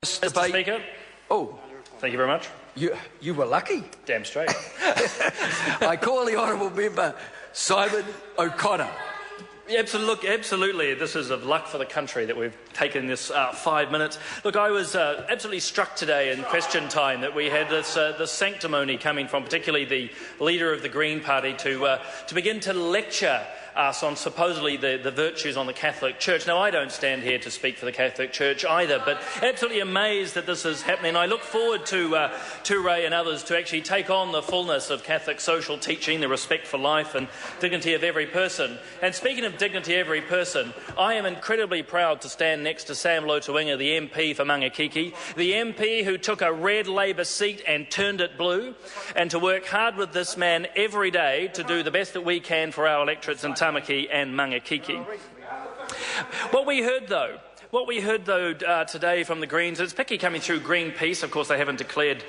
Mr. Speaker. Oh, thank you very much. You were lucky. Damn straight. I call the honourable member Simon O'Connor. Absolutely. This is of luck for the country that we've taken this 5 minutes. Look, I was absolutely struck today in question time that we had this sanctimony coming from particularly the leader of the Green Party to begin to lecture us on supposedly the virtues on the Catholic Church. Now, I don't stand here to speak for the Catholic Church either, but absolutely amazed that this is happening. I look forward to Ray and others to actually take on the fullness of Catholic social teaching, the respect for life and dignity of every person. And speaking of dignity of every person, I am incredibly proud to stand next to Sam Lotuinga, the MP for Mangakiki, the MP who took a red Labour seat and turned it blue, and to work hard with this man every day to do the best that we can for our electorates in Tamaki and Mangakiki. What we heard though today from the Greens, it's picky coming through Greenpeace. Of course, they haven't declared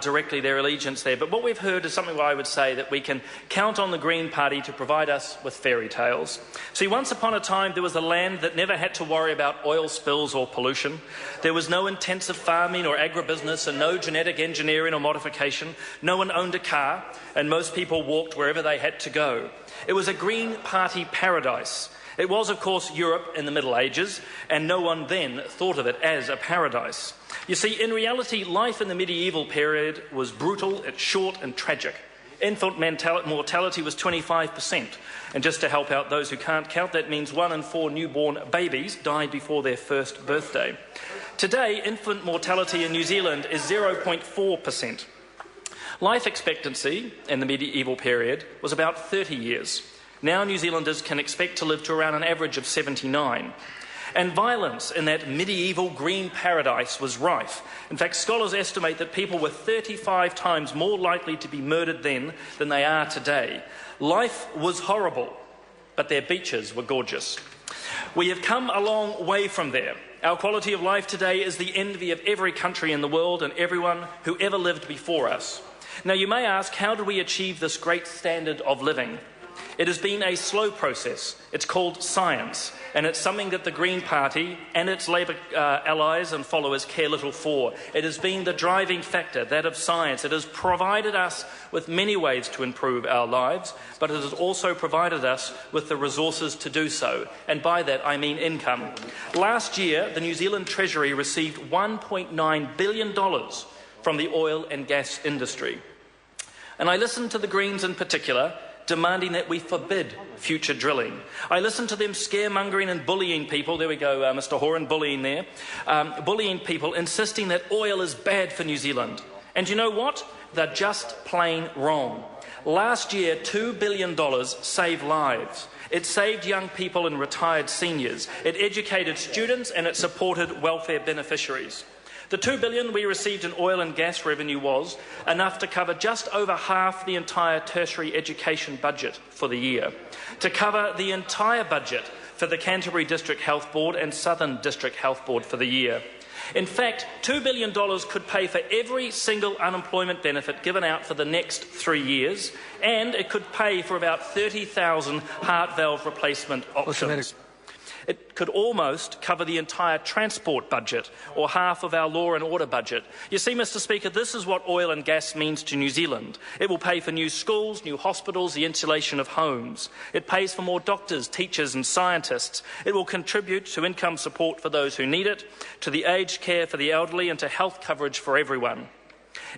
directly their allegiance there, but what we've heard is something where I would say that we can count on the Green Party to provide us with fairy tales. See, once upon a time there was a land that never had to worry about oil spills or pollution. There was no intensive farming or agribusiness and no genetic engineering or modification. No one owned a car and most people walked wherever they had to go. It was a Green Party paradise. It was, of course, Europe in the Middle Ages, and no one then thought of it as a paradise. You see, in reality, life in the medieval period was brutal, it's short and tragic. Infant mortality was 25%, and just to help out those who can't count, that means 1 in 4 newborn babies died before their first birthday. Today, infant mortality in New Zealand is 0.4%. Life expectancy in the medieval period was about 30 years. Now New Zealanders can expect to live to around an average of 79. And violence in that medieval green paradise was rife. In fact, scholars estimate that people were 35 times more likely to be murdered then than they are today. Life was horrible, but their beaches were gorgeous. We have come a long way from there. Our quality of life today is the envy of every country in the world and everyone who ever lived before us. Now, you may ask, how do we achieve this great standard of living? It has been a slow process. It's called science, and it's something that the Green Party and its Labour allies and followers care little for. It has been the driving factor, that of science. It has provided us with many ways to improve our lives, but it has also provided us with the resources to do so, and by that I mean income. Last year, the New Zealand Treasury received $1.9 billion from the oil and gas industry. And I listened to the Greens in particular, demanding that we forbid future drilling. I listened to them scaremongering and bullying people. There we go, Mr. Horan, bullying there. Bullying people, insisting that oil is bad for New Zealand. And you know what? They're just plain wrong. Last year, $2 billion saved lives. It saved young people and retired seniors. It educated students and it supported welfare beneficiaries. The $2 billion we received in oil and gas revenue was enough to cover just over half the entire tertiary education budget for the year, to cover the entire budget for the Canterbury District Health Board and Southern District Health Board for the year. In fact, $2 billion could pay for every single unemployment benefit given out for the next 3 years, and it could pay for about 30,000 heart valve replacement options. It could almost cover the entire transport budget or half of our law and order budget. You see, Mr. Speaker, this is what oil and gas means to New Zealand. It will pay for new schools, new hospitals, the insulation of homes. It pays for more doctors, teachers and scientists. It will contribute to income support for those who need it, to the aged care for the elderly and to health coverage for everyone.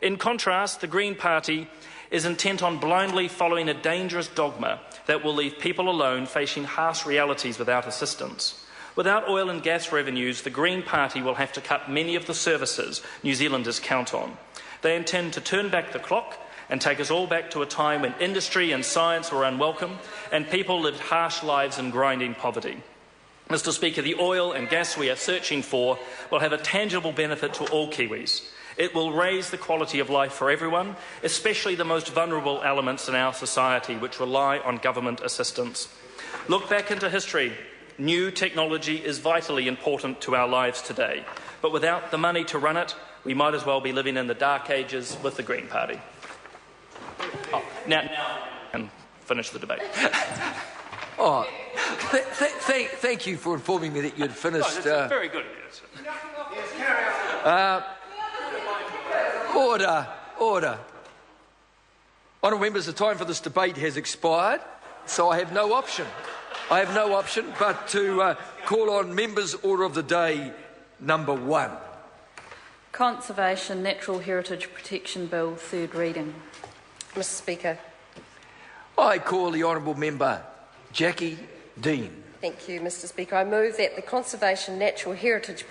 In contrast, the Green Party is intent on blindly following a dangerous dogma that will leave people alone facing harsh realities without assistance. Without oil and gas revenues, the Green Party will have to cut many of the services New Zealanders count on. They intend to turn back the clock and take us all back to a time when industry and science were unwelcome and people lived harsh lives in grinding poverty. Mr. Speaker, the oil and gas we are searching for will have a tangible benefit to all Kiwis. It will raise the quality of life for everyone, especially the most vulnerable elements in our society which rely on government assistance. Look back into history. New technology is vitally important to our lives today, but without the money to run it, we might as well be living in the dark ages with the Green Party. Now, and finish the debate. Thank you for informing me that you'd finished. Very good. Yes, carry on. Order, order. Honourable members, the time for this debate has expired, so I have no option. But to call on members' order of the day number 1. Conservation Natural Heritage Protection Bill, third reading. Mr Speaker. I call the honourable member Jackie Dean. Thank you, Mr Speaker. I move that the Conservation Natural Heritage